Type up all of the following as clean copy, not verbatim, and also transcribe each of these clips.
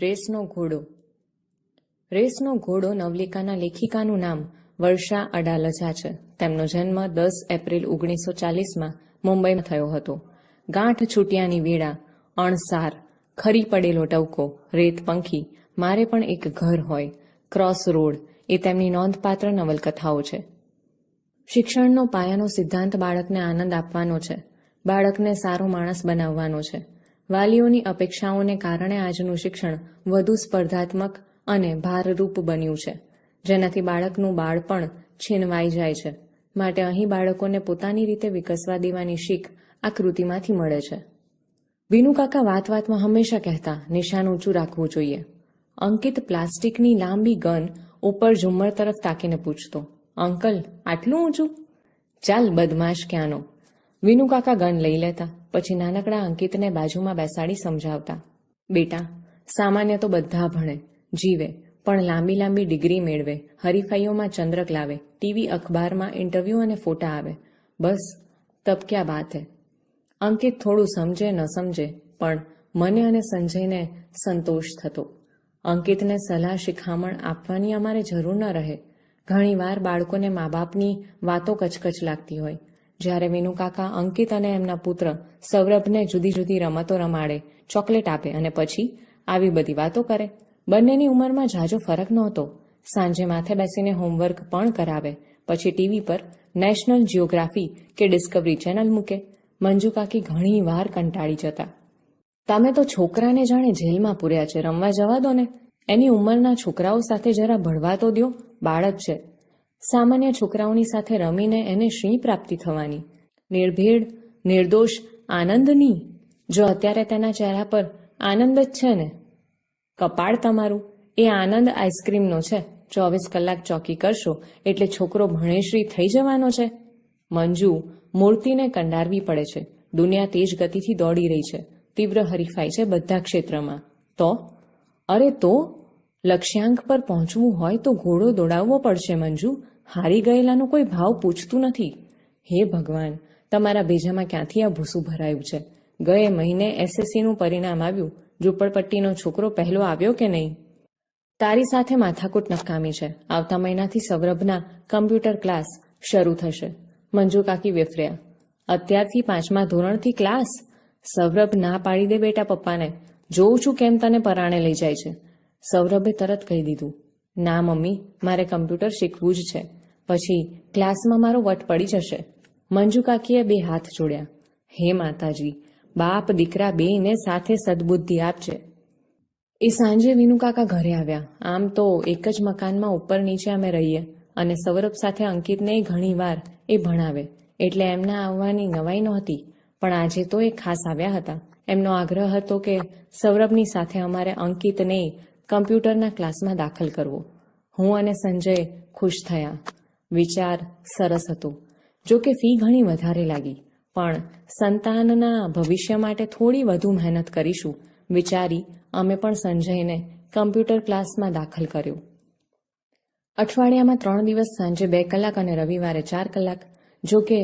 રેસનો ઘોડો. રેસનો ઘોડો નવલિકાના લેખિકાનું નામ વર્ષા અડાલજા છે. તેમનો જન્મ 10 એપ્રિલ 1940માં મુંબઈમાં થયો હતો. ગાંઠ છૂટ્યાની વેળા, અણસાર, ખરી પડેલો ટવકો, રેત પંખી, મારે પણ એક ઘર હોય, ક્રોસ રોડ એ તેમની નોંધપાત્ર નવલકથાઓ છે. શિક્ષણનો પાયાનો સિદ્ધાંત બાળકને આનંદ આપવાનો છે, બાળકને સારો માણસ બનાવવાનો છે. વાલીઓની અપેક્ષાઓને કારણે આજનું શિક્ષણ વધુ સ્પર્ધાત્મક અને ભારરૂપ બન્યું છે, જેનાથી બાળકનું બાળપણ છીનવાઈ જાય છે. માટે અહીં બાળકોને પોતાની રીતે વિકસવા દેવાની શીખ આ કૃતિમાંથી મળે છે. વિનુકાકા વાતમાં હંમેશા કહેતા, નિશાન ઊંચું રાખવું જોઈએ. અંકિત પ્લાસ્ટિકની લાંબી ગન ઉપર ઝુમ્મર તરફ તાકીને પૂછતો, અંકલ આટલું ઊંચું? ચાલ બદમાશ ક્યાંનો. વિનુકાકા ગન લઈ લેતા, પછી નાનકડા અંકિતને બાજુમાં બેસાડી સમજાવતા, બેટા, સામાન્ય તો બધા ભણે, જીવે, પણ લાંબી લાંબી ડિગ્રી મેળવે, હરીફાઈઓમાં ચંદ્રક લાવે, ટીવી અખબારમાં ઇન્ટરવ્યૂ અને ફોટા આવે, બસ તબ ક્યા બાત હે. અંકિત થોડું સમજે ન સમજે, પણ મને અને સંજયને સંતોષ થતો. અંકિતને સલાહ શિખામણ આપવાની અમારે જરૂર ન રહે. ઘણીવાર બાળકોને મા બાપની વાતો કચકચ લાગતી હોય. જ્યારે વિનુકાકા અંકિત અને એમના પુત્ર સૌરભને જુદી જુદી રમતો રમાડે, ચોકલેટ આપે અને પછી આવી બધી વાતો કરે. બંનેની ઉંમરમાં ઝાઝો ફરક નહોતો. સાંજે માથે બેસીને હોમવર્ક પણ કરાવે, પછી ટીવી પર નેશનલ જિયોગ્રાફી કે ડિસ્કવરી ચેનલ મૂકે. મંજુ કાકી ઘણી વાર કંટાળી જતા. તમે તો છોકરાને જાણે જેલમાં પૂર્યા છે, રમવા જવા દો ને. એની ઉંમરના છોકરાઓ સાથે જરા ભળવા તો દો, બાળક છે. સામાન્ય છોકરાઓની સાથે રમીને એને શી પ્રાપ્તિ થવાની? નિર્ભેળ, નિર્દોષ આનંદની. જો અત્યારે તેના ચહેરા પર આનંદ જ છે ને. કપાળ તમારું, એ આનંદ આઈસ્ક્રીમનો છે. 24 કલાક ચોકી કરશો એટલે છોકરો ભણેશ્રી થઈ જવાનો છે. મંજુ, મૂર્તિને કંડારવી પડે છે. દુનિયા તેજ ગતિથી દોડી રહી છે. તીવ્ર હરીફાઈ છે બધા ક્ષેત્રમાં. તો અરે તો લક્ષ્યાંક પર પહોંચવું હોય તો ઘોડો દોડાવવો પડશે મંજુ. હારી ગયેલાનો કોઈ ભાવ પૂછતું નથી. હે ભગવાન, તમારા ભેજામાં ક્યાંથી આ ભૂસું ભરાયું છે? ગયે મહિને SSCનું પરિણામ આવ્યું. ઝૂંપડપટ્ટીનો છોકરો પહેલો આવ્યો કે નહીં? તારી સાથે માથાકૂટ નકામી છે. આવતા મહિનાથી સૌરભના કમ્પ્યુટર ક્લાસ શરૂ થશે. મંજુ કાકી વેફર્યા. અત્યારથી 5મા ધોરણથી ક્લાસ? સૌરભ ના પાડી દે બેટા પપ્પાને. જોઉં છું કેમ તને પરાણે લઈ જાય છે. સૌરભે તરત કહી દીધું, ના મમ્મી, મારે કમ્પ્યુટર શીખવું જ છે. પછી ક્લાસમાં મારો વટ પડી જશે. મંજુ કાકીએ 2 હાથ જોડ્યા. હે માતાજી, બાપ દીકરા બેયને સાથે સદબુદ્ધિ આપજે. એ સાંજે વિનુકાકા ઘરે આવ્યા. આમ તો એક જ મકાનમાં ઉપર નીચે અમે રહીએ અને સૌરભ સાથે અંકિતને ઘણી વાર એ ભણાવે, એટલે એમના આવવાની નવાઈ નહોતી. પણ આજે તો એ ખાસ આવ્યા હતા. એમનો આગ્રહ હતો કે સૌરભની સાથે અમારે અંકિતને કમ્પ્યુટરના ક્લાસમાં દાખલ કરવો. હું અને સંજય ખુશ થયા. વિચાર સરસ હતો. જો કે ફી ઘણી વધારે લાગી, પણ સંતાનના ભવિષ્ય માટે થોડી વધુ મહેનત કરીશું વિચારી અમે પણ સંજયને કમ્પ્યુટર ક્લાસમાં દાખલ કર્યો. અઠવાડિયામાં 3 દિવસ સાંજે 2 કલાક અને રવિવારે 4 કલાક. જો કે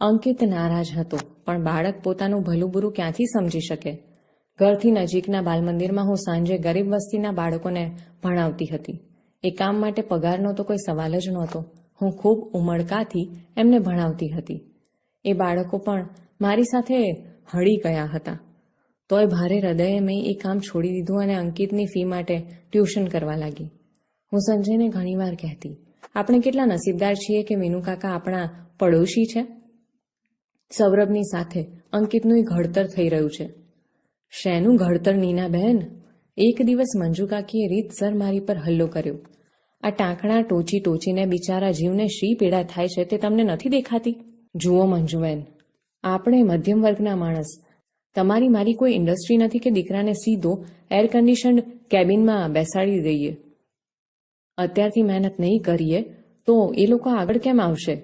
અંકિત નારાજ હતો, પણ બાળક પોતાનું ભલું બુરું ક્યાંથી સમજી શકે? ઘરથી નજીકના બાલમંદિરમાં હું સાંજે ગરીબ વસ્તીના બાળકોને ભણાવતી હતી. એ કામ માટે પગારનો તો કોઈ સવાલ જ નહોતો. હું ખૂબ ઉમળકાથી એમને ભણાવતી હતી. એ બાળકો પણ મારી સાથે હળી ગયા હતા. તોય ભારે હૃદયે મેં એ કામ છોડી દીધું અને અંકિતની ફી માટે ટ્યુશન કરવા લાગી. હું સંજયને ઘણીવાર કહેતી, આપણે કેટલા નસીબદાર છીએ કે વિનુકાકા આપણા પડોશી છે. સૌરભની સાથે અંકિતનું ઘડતર થઈ રહ્યું છે. શેનું ઘડતર નીના બહેન? એક દિવસ મંજુ કાકીએ રીતસર મારી પર હલ્લો કર્યો. આ ટાંકણા ટોચીને બિચારા જીવને શી પીડા થાય છે તે તમને નથી દેખાતી? જુઓ મંજુબેન, આપણે મધ્યમ વર્ગના માણસ. તમારી મારી કોઈ ઇન્ડસ્ટ્રી નથી કે દીકરાને સીધો એર કન્ડિશન્ડ કેબિનમાં બેસાડી દઈએ. અત્યારથી મહેનત નહીં કરીએ તો એ લોકો આગળ કેમ આવશે?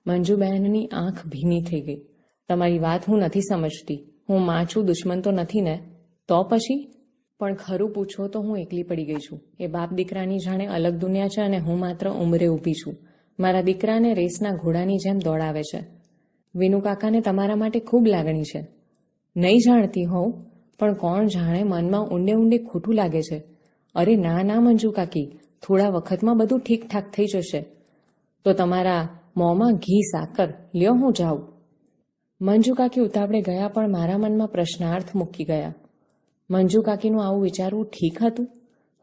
મંજુબહેનની આંખ ભીની થઈ ગઈ. તમારી વાત હું નથી સમજતી. હું માં છું, દુશ્મન તો નથી ને? તો પછી? પણ ખરું પૂછો તો હું એકલી પડી ગઈ છું. એ બાપ દીકરાની જાણે અલગ દુનિયા છે અને હું માત્ર ઉંમરે ઊભી છું. મારા દીકરાને રેસના ઘોડાની જેમ દોડાવે છે. વિનુકાકાને તમારા માટે ખૂબ લાગણી છે. નહીં જાણતી હોઉં, પણ કોણ જાણે મનમાં ઊંડે ઊંડે ખોટું લાગે છે. અરે ના ના મંજુ કાકી, થોડા વખતમાં બધું ઠીકઠાક થઈ જશે. તો તમારા મોંમાં ઘી સાકર લ્યો, હું જાઉં. મંજુ કાકી ઉતાવળે ગયા, પણ મારા મનમાં પ્રશ્નાર્થ મૂકી ગયા. મંજુ કાકીનું આવું વિચારવું ઠીક હતું?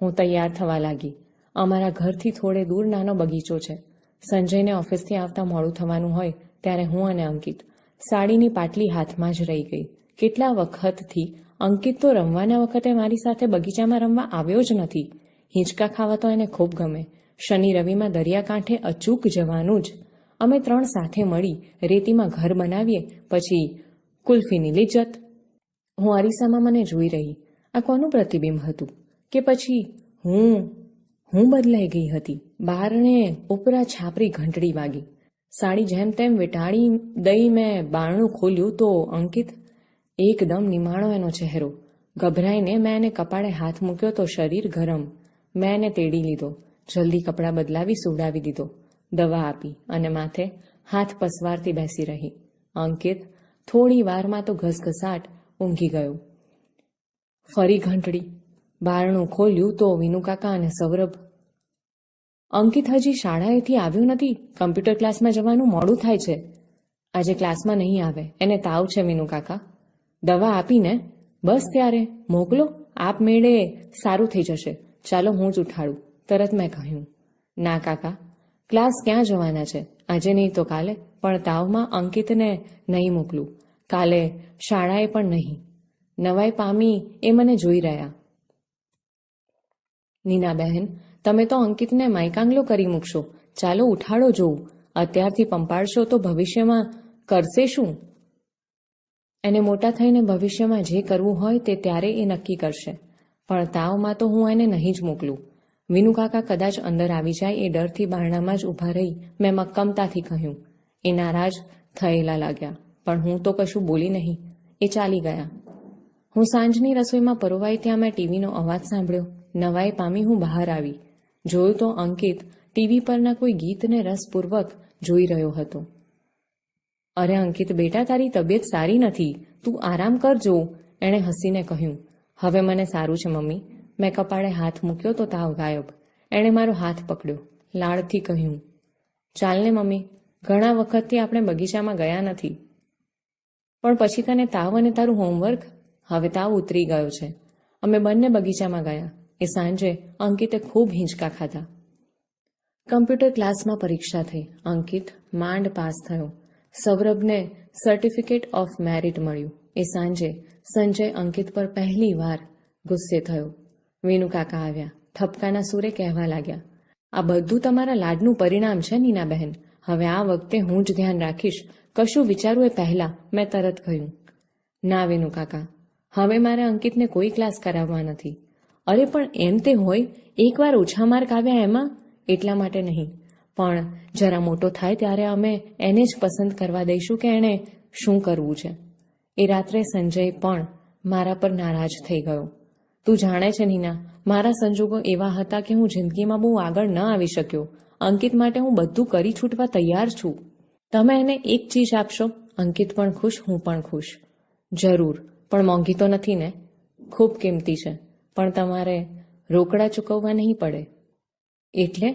હું તૈયાર થવા લાગી. અમારા ઘરથી થોડે દૂર નાનો બગીચો છે. સંજયને ઓફિસથી આવતા મોડું થવાનું હોય ત્યારે હું અને અંકિત સાડીની પાટલી હાથમાં જ રહી ગઈ. કેટલા વખતથી અંકિત તો રમવાના વખતે મારી સાથે બગીચામાં રમવા આવ્યો જ નથી. હિંચકા ખાવા તો એને ખૂબ ગમે. શનિ રવિમાં દરિયાકાંઠે અચૂક જવાનું જ. અમે 3 સાથે મળી રેતીમાં ઘર બનાવીએ, પછી કુલ્ફીની લિજ્જત. હું અરીસામાં મને જોઈ રહી. આ કોનું પ્રતિબિંબ હતું? કે પછી હું બદલાઈ ગઈ હતી? બારણે ઉપરા છાપરી ઘંટડી વાગી. સાડી જેમ તેમ વેટાળી દઈ મેં બારણું ખોલ્યું તો અંકિત એકદમ નિમાણો એનો ચહેરો. ગભરાઈને મેં એને કપાળે હાથ મૂક્યો તો શરીર ગરમ. મેં એને તેડી લીધો, જલ્દી કપડાં બદલાવી સુવડાવી દીધો, દવા આપી અને માથે હાથ પસવારતી બેસી રહી. અંકિત થોડી વારમાં તો ઘસઘસાટ ઊંઘી ગયો. ફરી ઘંટડી. બારણું ખોલ્યું તો વિનુકાકા અને સૌરભ. અંકિત હજી શાળાએથી આવ્યો નથી. કમ્પ્યુટર ક્લાસમાં જવાનું મોડું થાય છે. આજે ક્લાસમાં નહીં આવે, એને તાવ છે વિનુકાકા. દવા આપીને બસ ત્યારે મોકલો, આપમેળે સારું થઈ જશે. ચાલો હું જ ઉઠાડું, તરત મેં કહ્યું. ના કાકા, ક્લાસ ક્યાં જવાના છે? આજે નહીં તો કાલે, પણ તાવમાં અંકિતને નહીં મોકલું. કાલે શાળાએ પણ નહીં. નવાઈ પામી એ મને જોઈ રહ્યા. નીનાબહેન, તમે તો અંકિતને માયકાંગલો કરી મૂકશો. ચાલો ઉઠાડો જોઉં. અત્યારથી પંપાળશો તો ભવિષ્યમાં કરશે શું? એને મોટા થઈને ભવિષ્યમાં જે કરવું હોય તે ત્યારે એ નક્કી કરશે. પણ તાવમાં તો હું એને નહીં જ મોકલું. વિનુકાકા કદાચ અંદર આવી જાય એ ડરથી બારણામાં જ ઊભા રહી મેં મક્કમતાથી કહ્યું. એ નારાજ થયેલા લાગ્યા, પણ હું તો કશું બોલી નહીં. એ ચાલી ગયા. હું સાંજની રસોઈમાં પરોવાઈ ત્યાં મેં ટીવીનો અવાજ સાંભળ્યો. નવાઈ પામી હું બહાર આવી. જોયું તો અંકિત ટીવી પરના કોઈ ગીતને રસપૂર્વક જોઈ રહ્યો હતો. અરે અંકિત બેટા, તારી તબિયત સારી નથી, તું આરામ કરજો, એણે હસીને કહ્યું. હવે મને સારું છે મમ્મી. મેં કપાળે હાથ મૂક્યો તો તાવ ગાયબ. એણે મારો હાથ પકડ્યો, લાડથી કહ્યું. ચાલને મમ્મી, ઘણા વખતથી આપણે બગીચામાં ગયા નથી. પણ પછી તને તાવ અને તારું હોમવર્ક. હવે તાવ ઉતરી ગયો છે. અમે બંને બગીચામાં ગયા. એ સાંજે અંકિતે ખૂબ હિંચકા ખાધા. કમ્પ્યુટર ક્લાસમાં પરીક્ષા થઈ. અંકિત માંડ પાસ થયો. સૌરભને સર્ટિફિકેટ ઓફ મેરિટ મળ્યું. એ સાંજે સંજય અંકિત પર પહેલી વાર ગુસ્સે થયો. વિનુકાકા આવ્યા. ઠપકાના સૂરે કહેવા લાગ્યા. આ બધું તમારા લાડનું પરિણામ છે નીનાબહેન. હવે આ વખતે હું જ ધ્યાન રાખીશ. કશું વિચારવું એ પહેલા મેં તરત કહ્યું. ના વિનુકાકા, હવે મારે અંકિતને કોઈ ક્લાસ કરાવવા નથી. અરે પણ એમ તે હોય, એકવાર ઓછા માર્ક આવ્યા એમાં, એટલા માટે નહીં. પણ જરા મોટો થાય ત્યારે અમે એને જ પસંદ કરવા દઈશું કે એણે શું કરવું છે. એ રાત્રે સંજય પણ મારા પર નારાજ થઈ ગયો. તું જાણે છે નીના, મારા સંજોગો એવા હતા કે હું જિંદગીમાં બહુ આગળ ન આવી શક્યો. અંકિત માટે હું બધું કરી છૂટવા તૈયાર છું. તમે એને એક ચીજ આપશો, અંકિત પણ ખુશ, હું પણ ખુશ. જરૂર, પણ મોંઘી તો નથી ને? ખૂબ કિંમતી છે, પણ તમારે રોકડા ચૂકવવા નહીં પડે. એટલે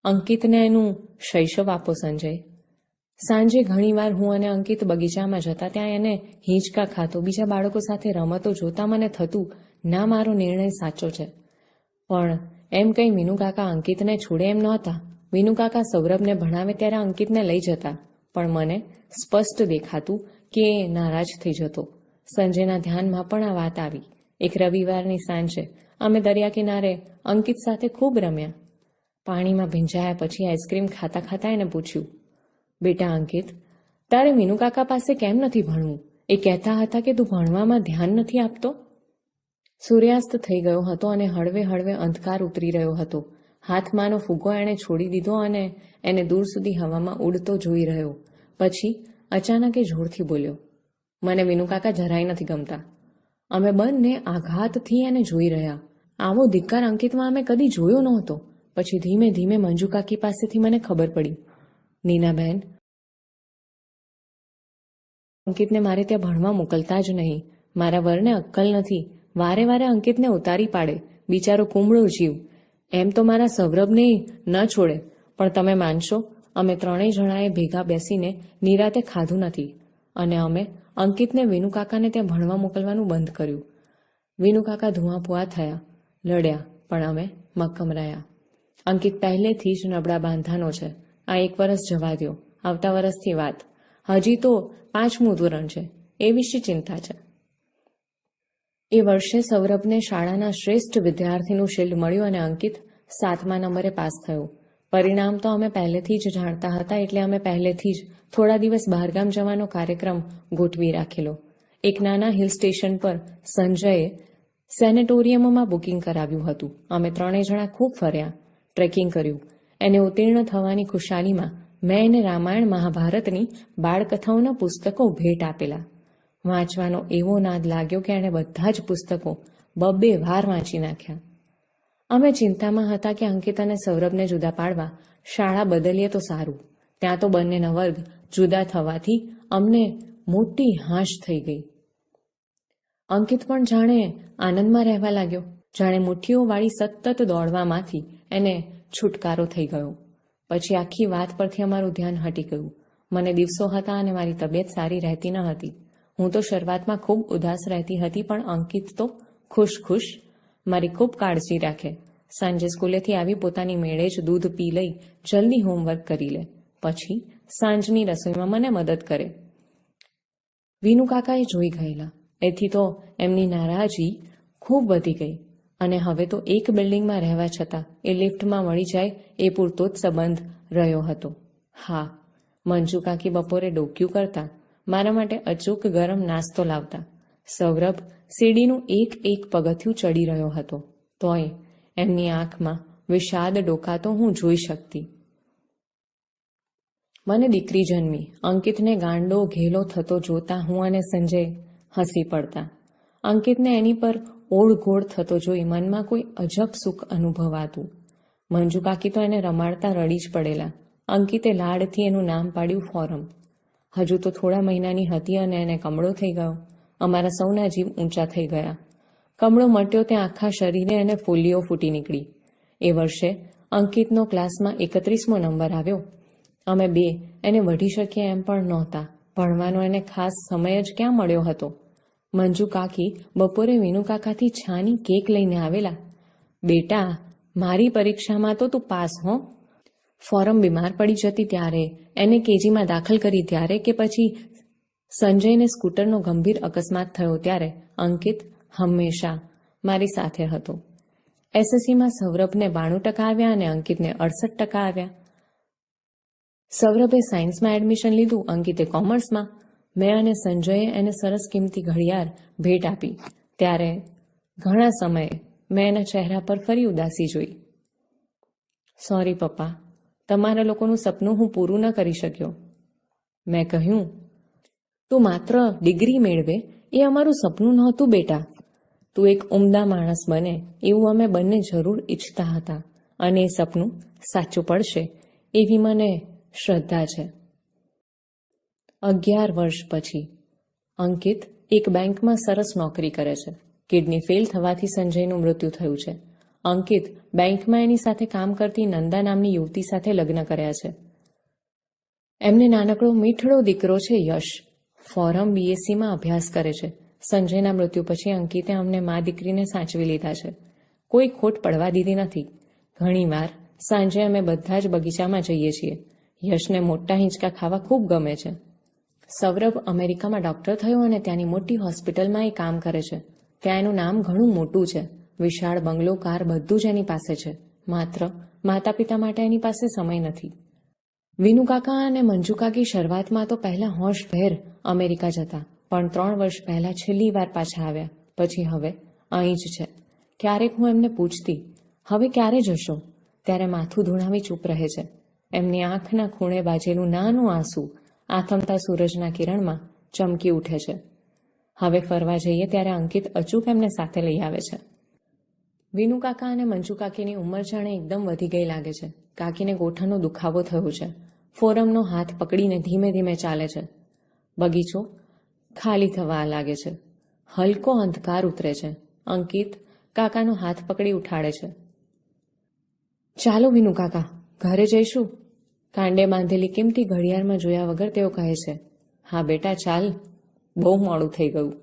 અંકિતને એનું શૈશવ આપો સંજય. સાંજે ઘણીવાર હું અને અંકિત બગીચામાં જતા. ત્યાં એને હિંચકા ખાતો, બીજા બાળકો સાથે રમતો જોતા મને થતું, ના, મારો નિર્ણય સાચો છે. પણ એમ કંઈ વિનુકાકા અંકિતને છોડે એમ નહોતા. વિનુકાકા સૌરભને ભણાવે ત્યારે અંકિતને લઈ જતા, પણ મને સ્પષ્ટ દેખાતું કે એ નારાજ થઈ જતો. સંજયના ધ્યાનમાં પણ આ વાત આવી. એક રવિવારની સાંજે અમે દરિયા કિનારે અંકિત સાથે ખૂબ રમ્યા. પાણીમાં ભીંજાયા પછી આઈસ્ક્રીમ ખાતા ખાતા એને પૂછ્યું. બેટા અંકિત, તારે વિનુકાકા પાસે કેમ નથી ભણવું? એ કહેતા હતા કે તું ભણવામાં ધ્યાન નથી આપતો. સૂર્યાસ્ત થઈ ગયો હતો અને હળવે હળવે અંધકાર ઉતરી રહ્યો હતો. હાથમાંનો ફુગ્ગો એણે છોડી દીધો અને એને દૂર સુધી હવામાં ઉડતો જોઈ રહ્યો. પછી અચાનક એ જોરથી બોલ્યો. મને વિનુકાકા જરાય નથી ગમતા. અમે બંને આઘાતથી એને જોઈ રહ્યા. આવો ધિક્કાર અંકિતમાં અમે કદી જોયો નહોતો. પછી ધીમે ધીમે મંજુ કાકી પાસેથી મને ખબર પડી. નીનાબહેન, અંકિતને મારે ત્યાં ભણવા મોકલતા જ નહીં. મારા વરને અક્કલ નથી, વારે વારે અંકિતને ઉતારી પાડે, બિચારો કુમળો જીવ. એમ તો મારા સૌરભને ન છોડે, પણ તમે માનશો, અમે ત્રણેય જણાએ ભેગા બેસીને નિરાતે ખાધું નથી, અને અમે અંકિતને વિનુકાકાને ત્યાં ભણવા મોકલવાનું બંધ કર્યું. વિનુકાકા ધુઆપુઆ થયા, લડ્યા, પણ અમે મક્કમ રહ્યા. અંકિત પહેલેથી જ નબળા બાંધાનો છે. આ 1 વર્ષ જવા દ્યો, આવતા વર્ષથી વાત. હજી તો 5મું ધોરણ છે, એ વિશે ચિંતા છે. એ વર્ષે સૌરભને શાળાના શ્રેષ્ઠ વિદ્યાર્થીનું શિલ્ડ મળ્યું અને અંકિત 7મા નંબરે પાસ થયો. પરિણામ તો અમે પહેલેથી જ જાણતા હતા, એટલે અમે પહેલેથી જ થોડા દિવસ બહારગામ જવાનો કાર્યક્રમ ગોઠવી રાખેલો. એક નાના હિલ સ્ટેશન પર સંજયે સેનેટોરિયમમાં બુકિંગ કરાવ્યું હતું. અમે 3 જણા ખૂબ ફર્યા, ટ્રેકિંગ કર્યું. એને ઉત્તીર્ણ થવાની ખુશાલીમાં મેં એને રામાયણ મહાભારતની બાળકથાઓના પુસ્તકો ભેટ આપેલા. વાંચવાનો એવો નાદ લાગ્યો કે એણે બધા જ પુસ્તકો 2 વાર વાંચી નાખ્યા. અમે ચિંતામાં હતા કે અંકિત અને સૌરભને જુદા પાડવા શાળા બદલીએ તો સારું. ત્યાં તો બંનેના વર્ગ જુદા થવાથી અમને મોટી હાશ થઈ ગઈ. અંકિત પણ જાણે આનંદમાં રહેવા લાગ્યો, જાણે મુઠ્ઠીઓવાળી સતત દોડવામાંથી એને છુટકારો થઈ ગયો. પછી આખી વાત પરથી અમારું ધ્યાન હટી ગયું. મને દિવસો હતા અને મારી તબિયત સારી રહેતી ન હતી. હું તો શરૂઆતમાં ખૂબ ઉદાસ રહેતી હતી, પણ અંકિત તો ખુશ મારી ખૂબ કાળજી રાખે. સાંજે સ્કૂલેથી આવી પોતાની મેળે જ દૂધ પી લઈ જલ્દી હોમવર્ક કરી લે, પછી સાંજની રસોઈમાં મને મદદ કરે. વિનુકાકાએ જોઈ ગયેલા, એથી તો એમની નારાજી ખૂબ વધી ગઈ, અને હવે તો એક બિલ્ડિંગમાં રહેવા છતાં એ લિફ્ટમાં મળી જાય એ પૂરતો જ સંબંધ રહ્યો હતો. હા, મંજુ કાકી બપોરે ડોક્યું કરતા, મારા માટે અચૂક ગરમ નાસ્તો લાવતા. સૌરભ સીડીનું એક પગથિયું ચડી રહ્યો હતો, તોય એમની આંખમાં વિષાદ ડોકાતો હું જોઈ શકતી. મને દીકરી જન્મી. અંકિતને ગાંડો ઘેલો થતો જોતા હું અને સંજય હસી પડતા. અંકિતને એની પર ઓળઘોળ થતો જોઈ મનમાં કોઈ અજબ સુખ અનુભવાતું. મંજુ કાકી તો એને રમાડતા રડી જ પડેલા. અંકિતે લાડથી એનું નામ પાડ્યું ફોરમ. હજુ તો થોડા મહિનાની હતી અને એને કમળો થઈ ગયો. અમારા સૌના જીવ ઊંચા થઈ ગયા. કમળો મટ્યો ત્યાં આખા શરીરે એને ફોલ્લીઓ ફૂટી નીકળી. એ વર્ષે અંકિતનો ક્લાસમાં 31મો નંબર આવ્યો. અમે 2 એને વઢી શકીએ એમ પણ નહોતા. ભણવાનો એને ખાસ સમય જ ક્યાં મળ્યો હતો. મંજુ કાકી બપોરે વિનુકાકાથી છાની કેક લઈને આવેલા. બેટા, મારી પરીક્ષામાં તો તું પાસ હો. ફોરમ બીમાર પડી જતી ત્યારે, એને કેજીમાં દાખલ કરી ત્યારે, કે પછી સંજયને સ્કૂટરનો ગંભીર અકસ્માત થયો ત્યારે અંકિત હંમેશા મારી સાથે હતો. એસએસસીમાં સૌરભને 92% આવ્યા અને અંકિતને 68% આવ્યા. સૌરભે સાયન્સમાં એડમિશન લીધું, અંકિતે કોમર્સમાં. મેં અને સંજયે એને સરસ કિંમતી ઘડિયાળ ભેટ આપી. ત્યારે ઘણા સમયે મેં એના ચહેરા પર ફરી ઉદાસી જોઈ. સોરી પપ્પા, તમારા લોકોનું સપનું હું પૂરું ન કરી શક્યો. મેં કહ્યું, તું માત્ર ડિગ્રી મેળવે એ અમારું સપનું નહોતું બેટા. તું એક ઉમદા માણસ બને એવું અમે બંને જરૂર ઈચ્છતા હતા, અને એ સપનું સાચું પડશે એવી મને શ્રદ્ધા છે. 11 વર્ષ પછી અંકિત એક બેંકમાં સરસ નોકરી કરે છે. કિડની ફેલ થવાથી સંજયનું મૃત્યુ થયું છે. અંકિત બેંકમાં એની સાથે કામ કરતી નંદા નામની યુવતી સાથે લગ્ન કર્યા છે. એમને નાનકડો મીઠડો દીકરો છે યશ. ફોરમ બીએસસીમાં અભ્યાસ કરે છે. સંજયના મૃત્યુ પછી અંકિતે અમને મા દીકરીને સાચવી લીધા છે. કોઈ ખોટ પડવા દીધી નથી. ઘણીવાર સાંજે અમે બધા જ બગીચામાં જઈએ છીએ. યશને મોટા હિંચકા ખાવા ખૂબ ગમે છે. સૌરભ અમેરિકામાં ડોક્ટર થયો અને ત્યાંની મોટી હોસ્પિટલમાં એ કામ કરે છે. ત્યાં એનું નામ ઘણું મોટું છે. વિશાળ બંગલો, કાર બધું જ એની પાસે છે. માત્ર માતા પિતા માટે એની પાસે સમય નથી. વિનુકાકા અને મંજુ કાકી શરૂઆતમાં તો પહેલા હોશભેર અમેરિકા જતા, પણ 3 વર્ષ પહેલા છેલ્લી વાર પાછા આવ્યા. પછી હવે અહીં જ છે. ક્યારેક હું એમને પૂછતી, હવે ક્યારે જશો? ત્યારે માથું ધૂણાવી ચૂપ રહે છે. એમની આંખના ખૂણે બાજેલું નાનું આંસુ આથમતા સૂરજના કિરણમાં ચમકી ઉઠે છે. હવે ફરવા જઈએ ત્યારે અંકિત અચૂક એમને સાથે લઈ આવે છે. વિનુકાકા અને મંજુ કાકીની ઉંમર જાણે એકદમ વધી ગઈ લાગે છે. કાકીને ગોઠણનો દુખાવો થયો છે. ફોરમનો હાથ પકડીને ધીમે ધીમે ચાલે છે. બગીચો ખાલી થવા લાગે છે. હલકો અંધકાર ઉતરે છે. અંકિત કાકાનો હાથ પકડી ઉઠાડે છે. ચાલો વિનુ કાકા, ઘરે જઈશું. કાંડે બાંધેલી કિંમતી ઘડિયાળમાં જોયા વગર તેઓ કહે છે. હા બેટા ચાલ, બહુ મોડું થઈ ગયું.